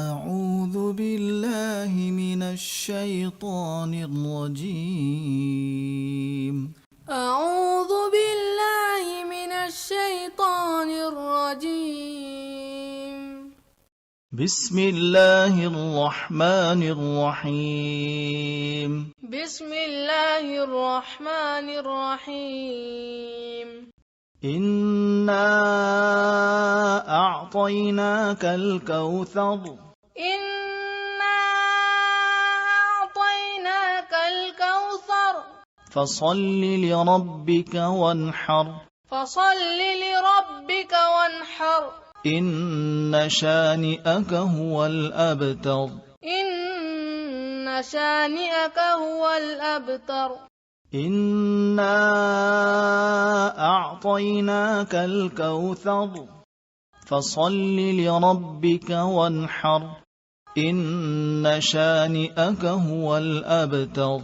أعوذ بالله من الشيطان الرجيم. أعوذ بالله من الشيطان الرجيم. بسم الله الرحمن الرحيم. بسم الله الرحمن الرحيم. إنا أعطيناك الكوثر. إنا أعطيناك الكوثر. فصل لربك وانحر. فصل لربك وانحر. إن شانئك هو الأبتر. إن شانئك هو الأبتر. إنا أعطيناك الكوثر. فصل لربك وانحر. إن شانئك هو الأبتر.